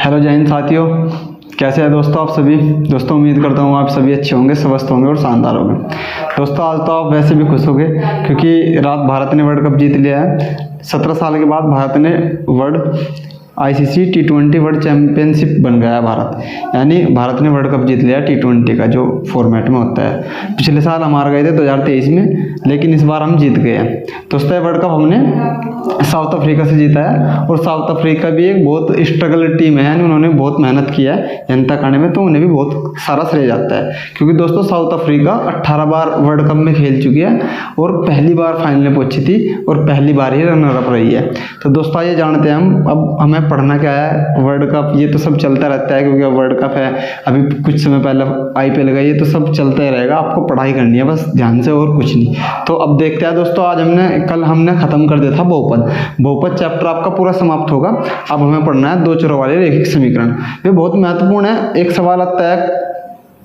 Hello जय हिंद साथियों, कैसे हैं दोस्तों आप सभी। दोस्तों उम्मीद करता हूँ आप सभी अच्छे होंगे, स्वस्थ होंगे और शानदार होंगे। दोस्तों आज तो आप वैसे भी खुश होंगे क्योंकि रात भारत ने वर्ल्ड कप जीत लिया है। 17 साल के बाद भारत ने ICC T20 वर्ल्ड चैंपियनशिप बन गया है भारत, यानी भारत ने वर्ल्ड कप जीत लिया T20 का जो फॉर्मेट में होता है। पिछले साल हम हार गए थे 2023 में, लेकिन इस बार हम जीत गए हैं। दोस्तों ये वर्ल्ड कप हमने साउथ अफ्रीका से जीता है और साउथ अफ्रीका भी एक बहुत स्ट्रगल टीम है, यानी उन्होंने बहुत मेहनत किया है जनता करने में, तो उन्हें भी बहुत सारा श्रेय जाता है। क्योंकि दोस्तों साउथ अफ्रीका 18 बार वर्ल्ड कप में खेल चुकी है और पहली बार फाइनल में पहुंची थी और पहली बार ही रनर अप रही है। तो दोस्तों ये जानते हैं हम, अब हमें पढ़ना क्या है। वर्ल्ड कप ये तो सब चलता रहता है क्योंकि वर्ल्ड कप है, अभी कुछ समय पहले IPL गई, ये तो सब चलता ही रहेगा। आपको पढ़ाई करनी है बस ध्यान से, और कुछ नहीं। तो अब देखते हैं दोस्तों, आज कल हमने खत्म कर दिया था बहुपद चैप्टर आपका पूरा समाप्त होगा। अब हमें पढ़ना है दो चरों वाले रैखिक समीकरण। ये बहुत महत्वपूर्ण है। एक सवाल आता है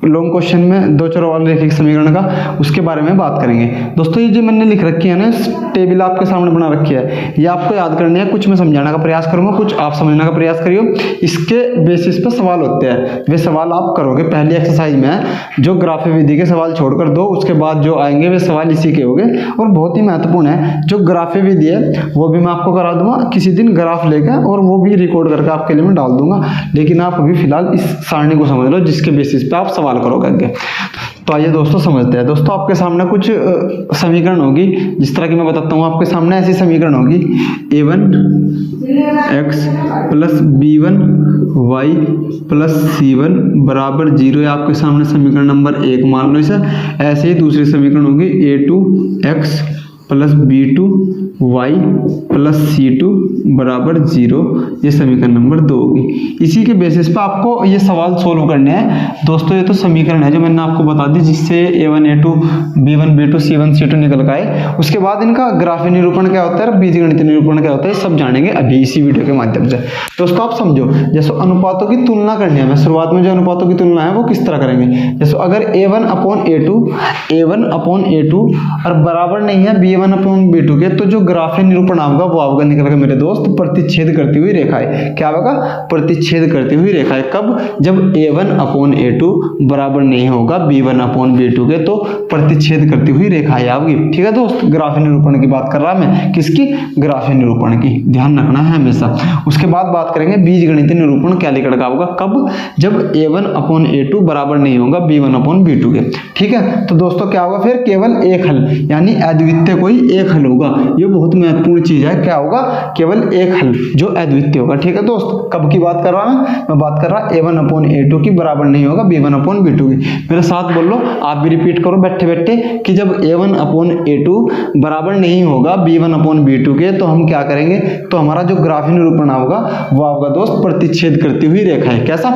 लॉन्ग क्वेश्चन में दो चरों वाले रैखिक समीकरण का, उसके बारे में बात करेंगे। दोस्तों ये जो मैंने लिख रखी है ना, टेबल आपके सामने बना रखी है, ये आपको याद करनी है। कुछ मैं समझाने का प्रयास करूंगा, कुछ आप समझने का प्रयास करियो। इसके बेसिस पर सवाल होते हैं, वे सवाल आप करोगे। पहली एक्सरसाइज में जो ग्राफी विधि के सवाल छोड़कर दो, उसके बाद जो आएंगे वे सवाल इसी के होंगे और बहुत ही महत्वपूर्ण है। जो ग्राफी विधि है वो भी मैं आपको करा दूंगा किसी दिन ग्राफ लेकर, और वो भी रिकॉर्ड करके आपके लिए मैं डाल दूंगा। लेकिन आप अभी फिलहाल इस सारणी को समझ लो जिसके बेसिस पे आप सवाल करोगे आगे। तो आइए दोस्तों समझते हैं। दोस्तों आपके सामने कुछ समीकरण होगी, जिस तरह की मैं बताता हूँ आपके सामने ऐसी समीकरण होगी। A1x + B1 y + C1 = 0, ये आपके सामने समीकरण नंबर 1 मान लो इसे। ऐसे ही दूसरी समीकरण होगी A2x + B2 y + C2 = 0, ये समीकरण नंबर 2 होगी। इसी के बेसिस पे आपको ये सवाल सोल्व करने हैं। दोस्तों ये तो समीकरण है जो मैंने आपको बता दी, जिससे A1 A2 B1 B2 C1 C2 निकल गए। उसके बाद इनका ग्राफी निरूपण क्या होता है, बीजगणित निरूपण क्या होता है, सब जानेंगे अभी इसी वीडियो के माध्यम से। दोस्तों आप समझो, जैसे अनुपातों की तुलना करनी है, मैं शुरुआत में जो अनुपातों की तुलना है वो किस तरह करेंगे। जैसे अगर A1/A2 और बराबर नहीं है B1/B2 के, तो जो ग्राफी निरूपण होगा वो होगा निकल के मेरे दोस्त प्रतिच्छेद करती हुई रेखाएं। क्या होगा, प्रतिच्छेद करती हुई रेखाएं। कब, जब A1/A2 बराबर नहीं होगा B1/B2 के, तो प्रतिच्छेद करती हुई रेखाएं आएगी। ठीक है दोस्त, ग्राफी निरूपण की बात कर रहा मैं, किसकी, ग्राफी निरूपण की, ध्यान रखना है हमेशा। उसके बाद बात करेंगे बीजगणित निरूपण क्या लिखा होगा, कब, जब A1/A2 बराबर नहीं होगा B1/B2 के। ठीक है, तो दोस्तों क्या होगा फिर, केवल एक हल, यानी अद्वितीय कोई एक हल होगा। ये बहुत महत्वपूर्ण चीज है। क्या होगा, केवल एक हल जो अद्वितीय होगा। ठीक है दोस्त, कब की बात कर रहा हूं मैं बात कर रहा A1/A2 की बराबर नहीं होगा B1/B2 की। मेरे साथ बोल लो, आप भी रिपीट करो बैठे बैठे कि जब A1/A2 बराबर नहीं होगा B1/B2 के, तो हम क्या करेंगे, तो हमारा जो ग्राफी निरूपण होगा वो होगा दोस्त प्रतिच्छेद करती हुई रेखाएं। कैसा,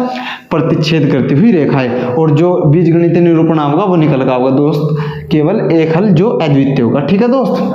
प्रतिच्छेद करती हुई रेखाएं। और जो बीजगणित निरूपण होगा वो निकल का होगा दोस्त केवल एक हल जो अद्वितीय होगा। ठीक है दोस्त,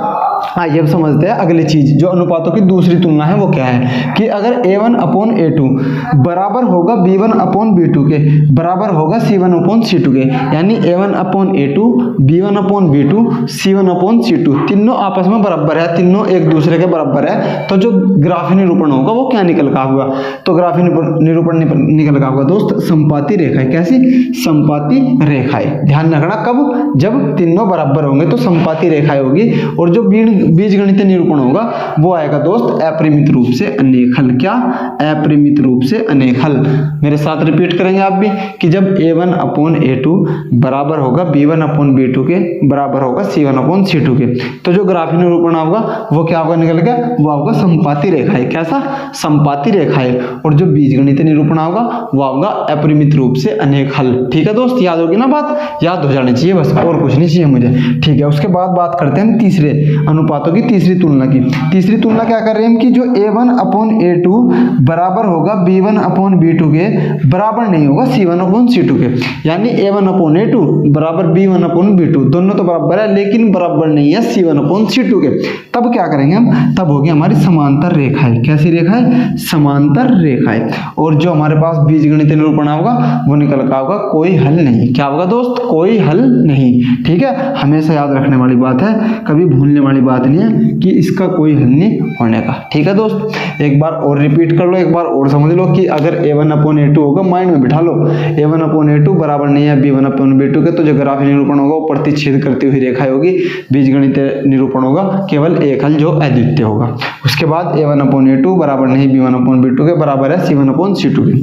आइए अब समझते हैं अगली चीज, जो अनुपातों की दूसरी तुलना है वो क्या है कि अगर A1/A2 बराबर होगा B1/B2 के, बराबर होगा C1/C2 के, यानी A1/A2 B1/B2 C1/C2 तीनों आपस में बराबर है, तीनों एक दूसरे के बराबर है, तो जो ग्राफी निरूपण होगा वो क्या निकल का होगा, तो ग्राफी निरूपण निकल का होगा दोस्त संपाती रेखाएं। कैसी, संपाती रेखाएं। ध्यान रखना, कब, जब तीनों बराबर होंगे तो संपाती रेखाएं होगी। और जो बीजगणित निरूपण होगा वो आएगा दोस्त अपरिमित रूप से अनेक हल। क्या, अपरिमित रूप से अनेक हल। मेरे साथ रिपीट करेंगे आप भी कि जब A1/A2 बराबर होगा B1/B2 के, बराबर होगा C1/C2 के, तो जो ग्राफी निरूपण होगा वो क्या होगा निकल के, वो होगा संपाती रेखाएं। कैसा, संपाती रेखाएं। और जो बीजगणित निरूपण होगा वो होगा अपरिमित रूप से अनेक हल। ठीक है दोस्त, याद होगी ना बात, याद हो जानी चाहिए बस, और कुछ नहीं चाहिए मुझे। ठीक है, उसके बाद बात करते हैं तीसरे अनुपातों की तीसरी तुलना की। तीसरी तुलना क्या कर रहे हैं हम कि जो A1/A2 बराबर होगा B1/B2 के, बराबर नहीं होगा C1/C2 के, यानी A1/A2 बराबर B1/B2, दोनों तो बराबर है लेकिन बराबर नहीं है C1/C2 के। तब क्या करेंगे हम, तब होगी हमारी समांतर रेखाएं। कैसी रेखाएं, समांतर रेखाएं। और जो हमारे पास बीजगणित निरूपण होगा वो निकल का होगा कोई हल नहीं। क्या होगा दोस्त, कोई हल नहीं। ठीक है, हमेशा याद रखने वाली बात है, कभी भूलने वाली बात नहीं है कि इसका कोई हल नहीं होने का। ठीक है दोस्त, एक बार और रिपीट कर लो, एक बार और समझ लो कि अगर a1/a2 होगा, माइंड में बिठा लो, a1/a2 बराबर नहीं है b1/b2 के, तो जो ग्राफीय निरूपण होगा वो प्रतिच्छेद करती हुई रेखा होगी। बीजगणितीय निरूपण होगा केवल एक हल जो अद्वितीय होगा। उसके बाद a1/a2 बराबर नहीं b1/b2 के, बराबर है c1/c2 के।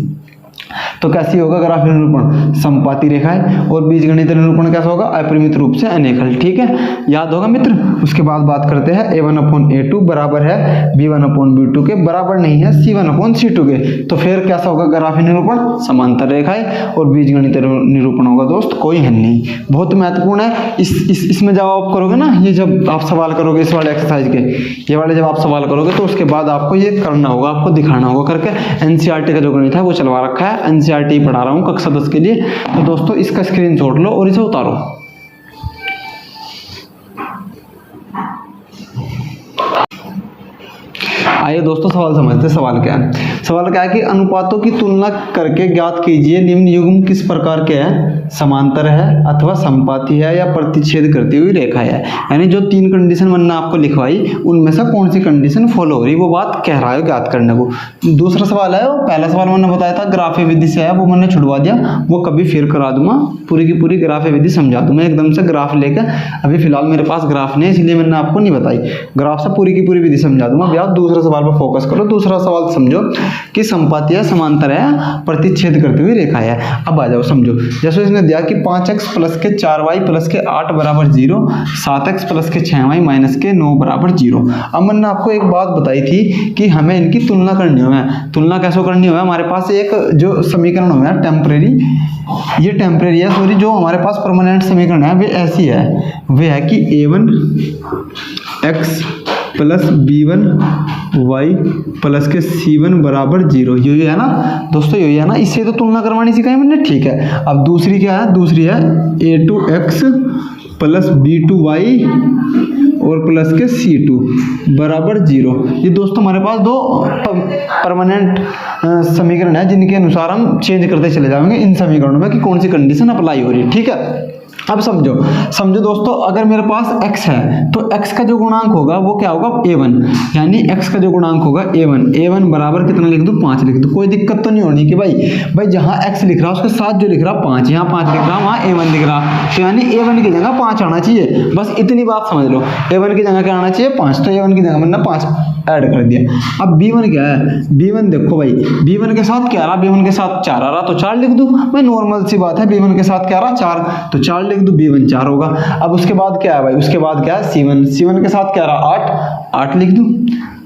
तो कैसी होगा ग्राफीय निरूपण? समपाती रेखा है। और बीजगणितीय निरूपण कैसा होगा? अपरिमित रूप से अनेक हल। ठीक है, याद होगा मित्र। उसके बाद बात करते हैं a1/a2 बराबर है b1/b2 के, बराबर नहीं है c1/c2 के। तो फिर कैसा होगा ग्राफीय निरूपण? समांतर रेखा है। और बीजगणितीय निरूपण होगा दोस्त कोई हल नहीं। बहुत महत्वपूर्ण है। इसमें जब आप करोगे ना, ये जब आप सवाल करोगे इस वाले एक्सरसाइज के, ये वाले जब आप सवाल करोगे तो उसके बाद आपको ये करना होगा, आपको दिखाना होगा करके। एनसीईआरटी का जो गणित है वो चलवा रखा है, एनसीईआरटी पढ़ा रहा हूँ कक्षा 10 के लिए। तो दोस्तों इसका स्क्रीनशॉट लो और इसे उतारो। आइए दोस्तों सवाल समझते हैं। सवाल क्या है? सवाल क्या है कि अनुपातों की तुलना करके ज्ञात कीजिए निम्न युग्म किस प्रकार के है, समांतर है अथवा समपाती है या प्रतिच्छेद करती हुई रेखा है। यानी जो 3 कंडीशन मैंने आपको लिखवाई उनमें से कौन सी कंडीशन फॉलो हो रही, वो बात कह रहा है ज्ञात करने को। दूसरा सवाल है, वो पहला सवाल मैंने बताया था ग्राफीय विधि से है, वो मैंने छुड़वा दिया, वो कभी फिर करा दूंगा, पूरी की पूरी ग्राफीय विधि समझा दूंगा एकदम से ग्राफ लेकर। अभी फिलहाल मेरे पास ग्राफ नहीं है इसलिए मैंने आपको नहीं बताई, ग्राफ से पूरी की पूरी विधि समझा दूंगा। भैया दूसरा सवाल पर फोकस करो। दूसरा सवाल समझो कि समपाती है, समांतर है, प्रतिच्छेद करती हुई रेखा है। अब आ जाओ समझो। जैसे इसने दिया कि 5x प्लस के 4y प्लस के 8 बराबर 0, 7x प्लस के 6y माइनस के 9 बराबर 0। अब मैंने आपको एक बात बताई थी कि हमें इनकी तुलना करनी है। तुलना कैसे करनी है? हमारे पास एक जो समीकरण हो है टेम्परेरी, ये टेम्परेरी है सॉरी, जो हमारे पास परमानेंट समीकरण है वे ऐसी है, वे है कि a1x प्लस b1y प्लस के c1 बराबर 0। यही है ना दोस्तों, यही है ना, इससे तो तुलना करवानी सिखाई मैंने। ठीक है, अब दूसरी क्या है? दूसरी है a2x प्लस b2y और प्लस के c2 बराबर 0। ये दोस्तों हमारे पास दो परमानेंट समीकरण है जिनके अनुसार हम चेंज करते चले जाएंगे इन समीकरणों में कि कौन सी कंडीशन अप्लाई हो रही है। ठीक है, अब समझो दोस्तों, अगर मेरे पास x है तो x का जो गुणांक होगा वो क्या होगा? a1। यानी x का जो गुणांक होगा a1 बराबर कितना लिख दूं? 5 लिख दूं। कोई दिक्कत तो नहीं होनी कि भाई जहां x लिख रहा उसके साथ जो लिख रहा 5, यहाँ 5 लिख रहा वहां a1 लिख रहा, तो यानी a1 की जगह 5 आना चाहिए। बस इतनी बात समझ लो, a1 की जगह क्या आना चाहिए? 5। तो a1 की जगह मैंने 5 ऐड कर दिया। अब b1 क्या है? b1 देखो भाई, b1 के साथ क्या आ रहा? b1 के साथ 4 आ रहा, तो 4 लिख दूं। भाई नॉर्मल सी बात है, b1 के साथ क्या आ रहा? 4, तो 4 लिख दूं, b1 4 होगा। अब उसके बाद क्या है भाई? उसके बाद क्या है? c1 के साथ क्या आ रहा? 8 लिख दूं।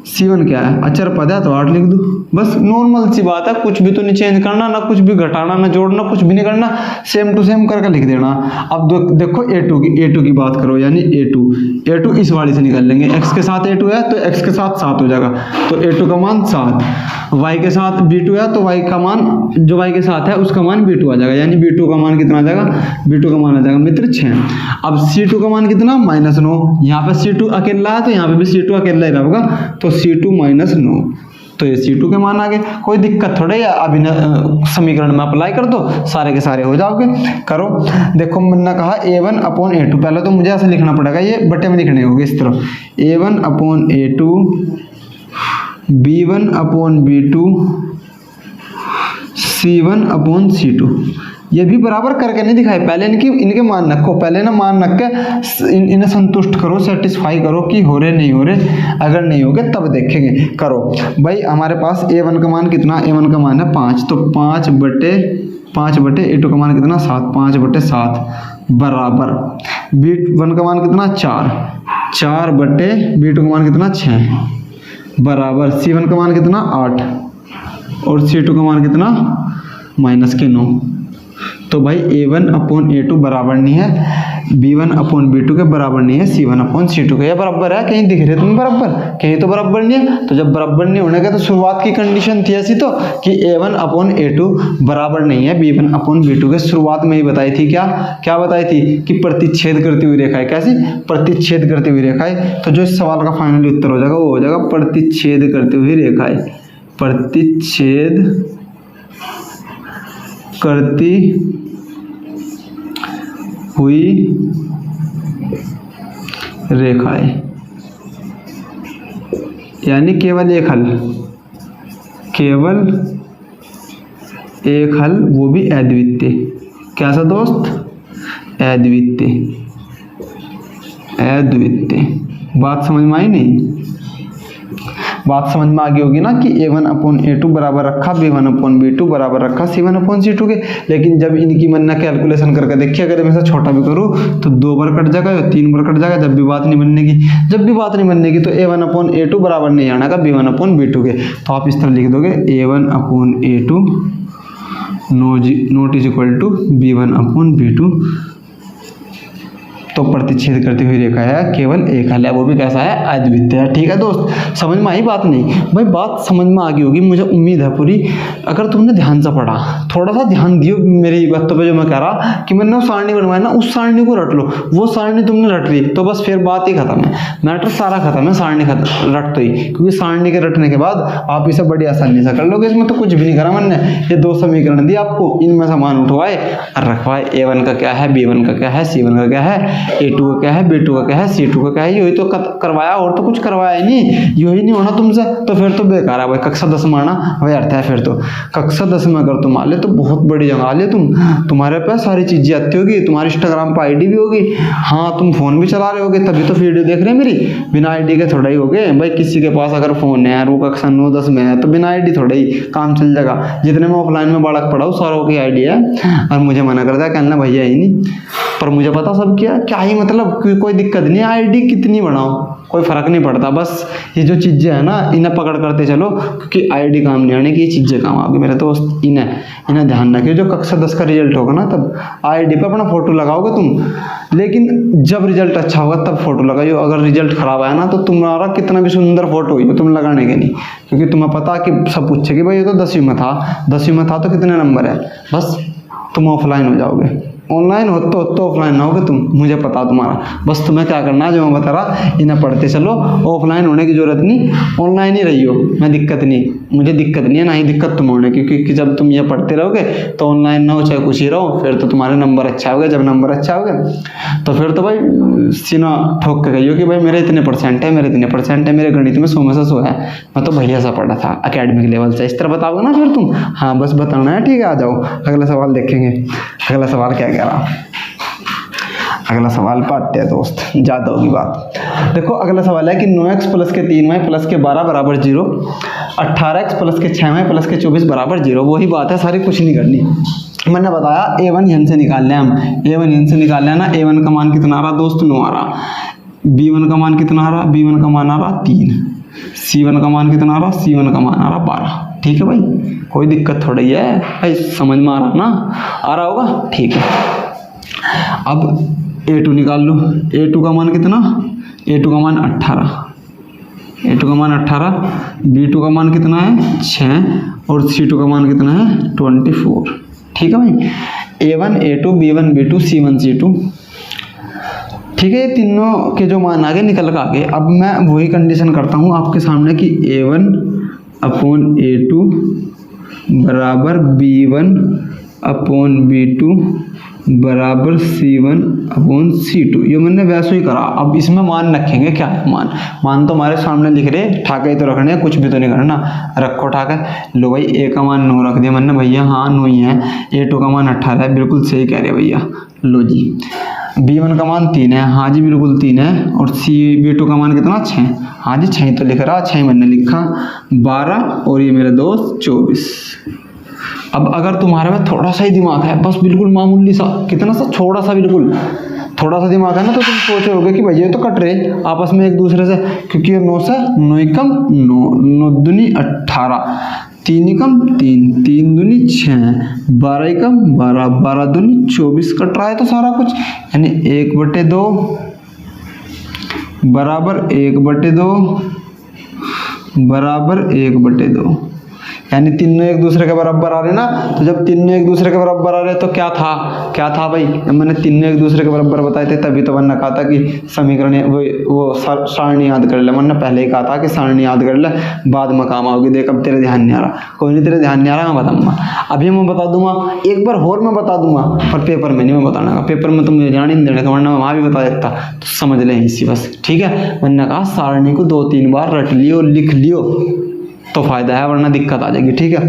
c1 क्या है? अचर पद है तो 8 लिख दूं। बस नॉर्मल सी बात है, कुछ भी तो नहीं चेंज करना, ना कुछ भी घटाना, ना जोड़ना, कुछ भी नहीं करना, सेम टू सेम करके लिख देना। अब देखो a2 की बात करो, यानी a2 इस वाली से निकाल लेंगे। x के साथ a2 है तो x के साथ 7 हो जाएगा, तो a2 का मान 7। y के साथ b2 है तो y का मान, जो y के साथ है उसका मान b2 आ जाएगा, यानी b2 का मान कितना आ जाएगा? b2 का मान आ जाएगा मित्र 6। अब c2 का मान कितना? -9। यहाँ पे c2 अकेला है तो यहाँ पे भी c2 अकेला ही रहेगा, तो c2 -9, तो ये c2 के मान आ गए। कोई दिक्कत थोड़े है, अभी समीकरण में अप्लाई कर दो, सारे के सारे हो जाओगे। करो, देखो मैंने कहा a1/a2, पहले तो मुझे ऐसे लिखना पड़ेगा, ये बटे में लिखने होंगे इस तरह, a1/a2 b1/b2 c1/c2। ये भी बराबर करके नहीं दिखाए, पहले इनके मान रखो, पहले ना मान रख के इन्हें संतुष्ट करो, सेटिस्फाई करो कि हो रहे नहीं हो रहे। अगर नहीं होगे तब देखेंगे। करो भाई, हमारे पास a1 का मान कितना? a1 का मान है 5, तो 5 बटे a2 का मान कितना? 7, 5/7 बराबर b1 का मान कितना? 4 बटे b2 का मान कितना? 6 बराबर c1 का मान कितना? 8 और c2 का मान कितना? -9। तो भाई a1/a2 बराबर नहीं है b1/b2 के, बराबर नहीं है c1/c2 के। ये बराबर है? कहीं दिख रहे तुम्हें बराबर? कहीं तो बराबर नहीं है। तो जब बराबर नहीं होने का तो शुरुआत की कंडीशन थी ऐसी तो कि a1/a2 बराबर नहीं है b1/b2 के। शुरुआत में ही बताई थी, क्या बताई थी? कि प्रतिच्छेद करती हुई रेखा है। कैसी? प्रतिच्छेद करती हुई रेखा है। तो जो इस सवाल का फाइनली उत्तर हो जाएगा वो हो जाएगा प्रतिच्छेद करती हुई रेखा है, प्रतिच्छेद करती हुई रेखाएं। यानी केवल एक हल, केवल एक हल, वो भी अद्वितीय। कैसा दोस्त? अद्वितीय, अद्वितीय। बात समझ में आई नहीं? बात समझ में आ गई होगी ना कि a1/a2 बराबर रखा b1/b2 बराबर रखा c1/c2 के। लेकिन जब इनकी मैंने कैलकुलेशन करके देखी, अगर मैं इसे छोटा भी करूँ तो 2 बार कट जाएगा या 3 बार कट जाएगा, जब भी बात नहीं बनने की। जब भी बात नहीं बनने की तो a1/a2 बराबर नहीं आना का b1/b2 के। तो आप इस तरह लिख दोगे a1/a2 not is equal to b1/b2। तो प्रतिच्छेद करती हुई रेखा है केवल एक हल है, वो भी कैसा है? अद्वितीय है। ठीक है दोस्त, समझ में आई बात नहीं? भाई बात समझ में आ गई होगी, मुझे उम्मीद है पूरी। अगर तुमने ध्यान से पढ़ा, थोड़ा सा ध्यान दियो मेरी बातों पे, जो मैं कह रहा कि मैंने वो सारणी बनवाया ना, उस सारणी को रट लो। वो सारणी तुमने रट ली तो बस फिर बात ही खत्म है, मैटर सारा खत्म है। सारणी रट तो ही, क्योंकि सारणी के रटने के बाद आप इसे बड़ी आसानी से कर लोगे। इसमें तो कुछ भी नहीं करा मैंने, ये 2 समीकरण दिए आपको, इनमें सामान उठवाए और रखवाए। a1 का क्या है, b1 का क्या है, c1 का क्या है, a2 का क्या है, b2 का क्या है, c2 का क्या है। यही तो करवाया, और तो कुछ करवाया नहीं। यही नहीं होना तुमसे तो फिर तो बेकार है भाई। कक्षा 10 में आना वही अर्थ है। फिर तो कक्षा 10 में अगर तुम आ ले तो बहुत बड़ी जगह आ ले तुम, तुम्हारे पास सारी चीजें आती होगी, तुम्हारी इंस्टाग्राम पर आईडी भी होगी, हाँ तुम फोन भी चला रहे होगे, तभी तो वीडियो देख रहे हैं मेरी। बिना आईडी के थोड़ा ही होगे भाई। किसी के पास अगर फोन है और वो कक्षा 9-10 में है तो बिना आईडी थोड़ा ही काम चल जाएगा। जितने में ऑफलाइन में बालक पढ़ाऊँ सारों की आईडी है, और मुझे मना कर दिया, कहना भैया ही नहीं। पर मुझे पता सब क्या ही मतलब, कोई दिक्कत नहीं, आईडी कितनी बनाओ कोई फर्क नहीं पड़ता। बस ये जो चीज़ें हैं ना, इन्हें पकड़ करते चलो, क्योंकि आईडी काम नहीं आने की, ये चीज़ें काम आगे मेरे दोस्त। इन्हें ध्यान रखिए। जो कक्षा 10 का रिजल्ट होगा ना, तब आईडी पे अपना फोटो लगाओगे तुम, लेकिन जब रिजल्ट अच्छा होगा तब फोटो लगाइयो। अगर रिजल्ट खराब आया ना तो तुम्हारा कितना भी सुंदर फोटो हो तुम लगाने के नहीं, क्योंकि तुम्हें पता कि सब पूछे कि भाई ये तो 10वीं में था, 10वीं में था तो कितने नंबर है, बस तुम ऑफलाइन हो जाओगे। ऑनलाइन हो तो ऑफलाइन ना होगे तुम, मुझे पता तुम्हारा। बस तुम्हें क्या करना है, जो मैं बता रहा, इन्हें पढ़ते चलो। ऑफलाइन होने की जरूरत नहीं, ऑनलाइन ही रही हो, मैं दिक्कत नहीं, मुझे दिक्कत नहीं है, ना ही दिक्कत तुम होने की। क्योंकि जब तुम ये पढ़ते रहोगे तो ऑनलाइन ना हो चाहे कुछ ही रहो, फिर तो तुम्हारे नंबर अच्छा हो गए। जब नंबर अच्छा हो गए तो फिर तो भाई सीना ठोक के कहियो कि भाई मेरे इतने परसेंट है, मेरे इतने परसेंट है, मेरे गणित में 100 में से 100 है, मैं तो भैया सा पढ़ा था अकेडमिक लेवल से। इस तरह बताओगे ना फिर तुम, हाँ बस बताना है। ठीक है, आ जाओ अगला सवाल देखेंगे। अगला सवाल क्या कह रहा, अगला सवाल पाते हैं दोस्त, ज़्यादा होगी बात। देखो अगला सवाल है कि 9x प्लस के 3y प्लस के 12 बराबर 0, 18x प्लस के 6y प्लस के 24 बराबर 0। वही बात है सारी, कुछ नहीं करनी। मैंने बताया a1 यहाँ से निकाल लिया हम, a1 यहाँ से निकाल लिया ना। a1 का मान कितना आ रहा दोस्त, 9 आ रहा। b1 का मान कितना आ रहा, b1 का मान आ रहा 3। c1 का मान कितना आ रहा, c1 का मान आ रहा 12। ठीक है भाई, कोई दिक्कत थोड़ी है भाई, समझ में आ रहा ना, आ रहा होगा। ठीक है, अब a2 निकाल लो। a2 का मान कितना, a2 का मान 18, a2 का मान 18, b2 का मान कितना है 6, और c2 का मान कितना है 24। ठीक है भाई, a1 a2 b1 b2 c1 c2। ठीक है, ये तीनों के जो मान आगे निकल कर आगे। अब मैं वही कंडीशन करता हूँ आपके सामने कि a1/a2 बराबर b1/b2 बराबर c1/c2। ये मैंने वैसे ही करा। अब इसमें मान रखेंगे, क्या है मान तो हमारे सामने लिख रहे, ठाके तो रखने हैं, कुछ भी तो नहीं करना। रखो ठाके। लो भाई, a का मान 9 रख दिया मैंने भैया, हाँ 9 ही है। a2 का मान 18 है, बिल्कुल सही कह रहे भैया। लो जी, b1 का मान 3 है, हाँ जी बिल्कुल 3 है। और b2 का मान कितना 6, हाँ जी 6 तो लिख रहा, 6 मैंने लिखा। 12 और ये मेरे दोस्त 24। अब अगर तुम्हारे में थोड़ा सा ही दिमाग है, बस बिल्कुल मामूली सा, कितना सा, थोड़ा सा, बिल्कुल थोड़ा सा दिमाग है ना, तो तुम सोचे होगे कि भैया ये तो कट रहे आपस में एक दूसरे से, क्योंकि ये 9 से 9 कम 9, 9 दूनी 18, 3 कम 3, 3 दूनी 6, 12 कम 12, 12 दूनी 24 कट रहा है तो सारा कुछ, यानी 1/2 बराबर 1/2 बराबर 1/2। यानी तीनों एक दूसरे के बराबर आ रहे ना। तो जब तीनों एक दूसरे के बराबर आ रहे तो क्या था भाई, मैंने तीनों एक दूसरे के बराबर बताए थे, तभी तो मैंने कहा था कि समीकरण वो सारणी याद कर ले। मैंने पहले ही कहा था कि सारणी याद कर ले, बाद में काम आओगी। देख अब तेरे ध्यान नहीं आ रहा, कोई नहीं, तेरे ध्यान नहीं आ रहा, मैं बताऊंगा अभी, मैं बता दूंगा एक बार और मैं बता दूंगा, पर पेपर में नहीं मैं बताना, पेपर में तुम ध्यान ही नहीं देने का, वरना मैं वहाँ भी बता देता, तो समझ लें इसी बस, ठीक है। मैंने कहा सारणी को 2-3 बार रट लियो, लिख लियो तो फायदा है, वरना दिक्कत आ जाएगी, ठीक है।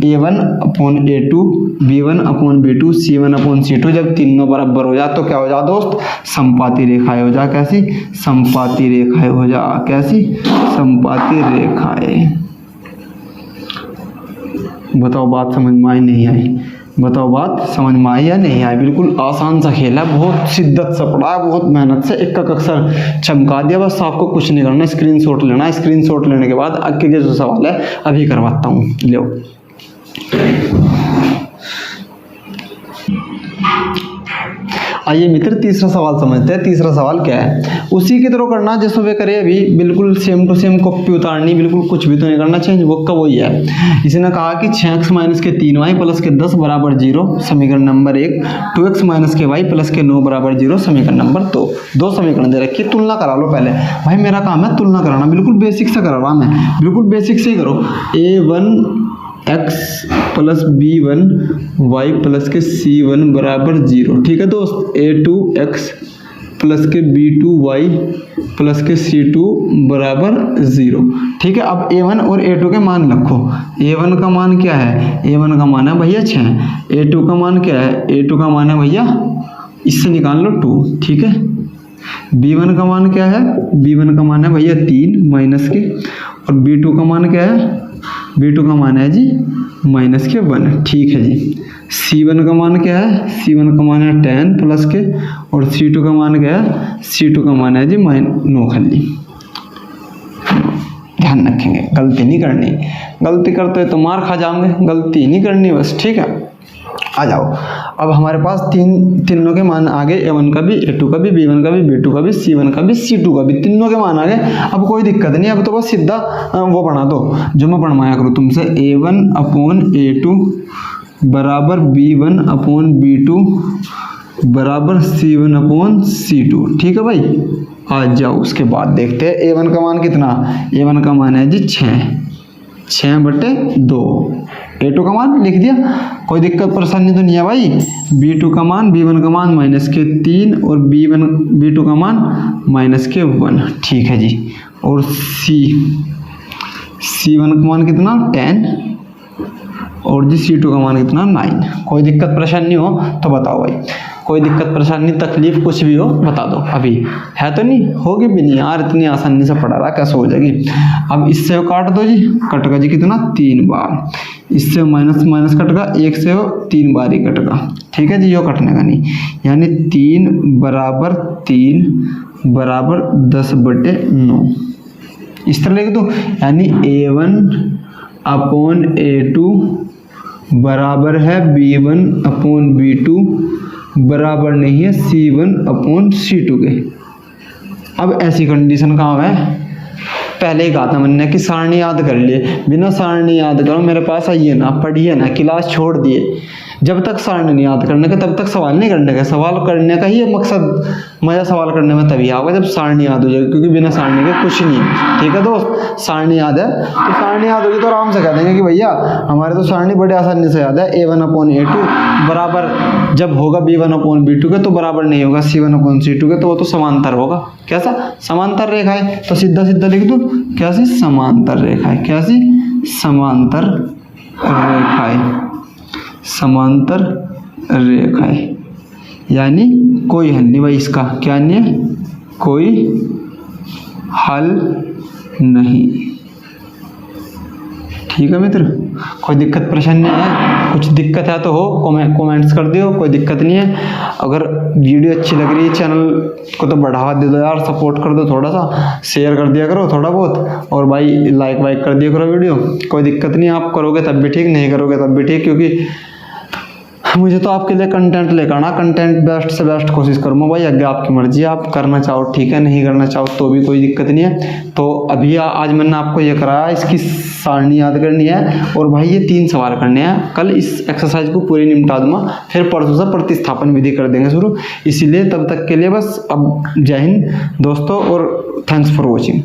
A1/A2, B1/B2, C1/C2 जब तीनों बराबर हो जा तो क्या हो जा दोस्त, समपाती रेखाएं हो जा। कैसी समपाती रेखाएं हो जा, कैसी समपाती रेखाएं। बताओ बात समझ में आई नहीं आई, बताओ बात समझ में आई या नहीं आई। बिल्कुल आसान सा खेल है, बहुत शिद्दत से पढ़ा है, बहुत मेहनत से एक अक्षर चमका दिया। बस आपको कुछ नहीं करना, स्क्रीनशॉट लेना है, स्क्रीनशॉट लेने के बाद आगे के जो सवाल है अभी करवाता हूँ, लो। आइए मित्र तीसरा सवाल समझते हैं। तीसरा सवाल क्या है, उसी की तरह करना जैसे वे करे अभी, बिल्कुल सेम टू सेम कॉपी उतारनी, बिल्कुल कुछ भी तो नहीं करना, चेंज वो का वही है। इसने कहा कि 6x - के 3y + के 10 = 0 समीकरण नंबर 1, 2x - के y + के 9 = 0 समीकरण नंबर 2। दो समीकरण दे रखी, तुलना करा लो पहले। भाई मेरा काम है तुलना कराना, बिल्कुल बेसिक से करा रहा मैं, बिल्कुल बेसिक से ही करो। A1x + B1y + के C1 = 0, ठीक है दोस्त। A2x + के B2y + के C2 = 0, ठीक है। अब A1 और A2 के मान रखो। A1 का मान क्या है, A1 का मान है भैया 6, A2 का मान क्या है, A2 का मान है भैया, इससे निकाल लो 2, ठीक है। B1 का मान क्या है, B1 का मान है भैया 3 माइनस के, और B2 का मान क्या है, B2 का मान है जी -1, ठीक है जी। C1 का मान क्या है, C1 का मान है 10 + के, और C2 का मान क्या है, C2 का मान है जी -9 खाली। ध्यान रखेंगे, गलती नहीं करनी, गलती करते हो तो मार खा जाओगे, गलती नहीं करनी बस, ठीक है। आ जाओ, अब हमारे पास तीनों के मान आ गए, A1 का भी, A2 का भी, B1 का भी, B2 का भी, C1 का भी, C2 का भी, तीनों के मान आ गए। अब कोई दिक्कत नहीं, अब तो बस सीधा वो बना दो जो मैं बनवाया करूँ तुमसे, A1/A2 = B1/B2 = C1/C2, ठीक है भाई। आ जाओ, उसके बाद देखते हैं A1 का मान कितना, A1 का मान है जी 6/2, A2 का मान लिख दिया, कोई दिक्कत परेशानी तो नहीं है भाई। B2 का मान, B1 का मान -3 और B2 का मान -1, ठीक है जी। और C1 का मान कितना 10 और जी C2 का मान कितना 9। कोई दिक्कत परेशानी हो तो बताओ भाई, कोई दिक्कत परेशानी तकलीफ कुछ भी हो बता दो, अभी है तो नहीं, होगी भी नहीं यार, इतनी आसानी से पढ़ा रहा, कैसे हो जाएगी। अब इससे काट दो जी, कटेगा जी कितना 3 बार, इससे माइनस कटेगा, 1 से 3 बार ही कटेगा, ठीक है जी। यो कटने का नहीं, यानी 3 = 3 = 10/9, इस तरह लिख दो। यानी A1/A2 बराबर है B1/B2 बराबर नहीं है C1/C2 के। अब ऐसी कंडीशन कहाँ है, पहले ही कहा था मैंने कि सारणी याद कर लिए, बिना सारणी याद करो मेरे पास आइए ना, पढ़िए ना, क्लास छोड़ दिए। जब तक सारणी नहीं याद करने का तब तक सवाल नहीं करने का, सवाल करने का ही मकसद, मजा सवाल करने में तभी आएगा जब सारणी याद हो जाएगी, क्योंकि बिना सारणी के कुछ नहीं है, ठीक है दोस्त। सारणी याद है तो सारणी याद होगी तो आराम से कह देंगे कि भैया हमारे तो सारणी बड़े आसानी से याद है। A1/A2 बराबर जब होगा B1/B2 के तो बराबर नहीं होगा C1/C2 के, तो वो तो समांतर होगा। कैसा, समांतर रेखा है, तो सीधा सीधा लिख दो कैसी, समांतर रेखा है, कैसी, समांतर रेखाएं, समांतर रेखाएं। यानी कोई हल नहीं भाई इसका, क्या नहीं है, कोई हल नहीं, ठीक है मित्र। कोई दिक्कत परेशानी है, कुछ दिक्कत है तो हो कमेंट्स कर दियो, कोई दिक्कत नहीं है। अगर वीडियो अच्छी लग रही है चैनल को तो बढ़ावा दे दो यार, सपोर्ट कर दो, थोड़ा सा शेयर कर दिया करो थोड़ा बहुत, और भाई लाइक वाइक कर दिया करो वीडियो। कोई दिक्कत नहीं, आप करोगे तब भी ठीक, नहीं करोगे तब भी ठीक, क्योंकि मुझे तो आपके लिए कंटेंट लेकर आना, कंटेंट बेस्ट से बेस्ट कोशिश करूँगा भाई, आगे आपकी मर्जी है, आप करना चाहो ठीक है, नहीं करना चाहो तो भी कोई दिक्कत नहीं है। तो अभी आज मैंने आपको ये कराया, इसकी सारणी याद करनी है और भाई ये 3 सवाल करने हैं। कल इस एक्सरसाइज को पूरी निपटा दूंगा, फिर परसों से प्रतिस्थापन विधि कर देंगे शुरू। इसीलिए तब तक के लिए बस अब जय हिंद दोस्तों और थैंक्स फॉर वॉचिंग।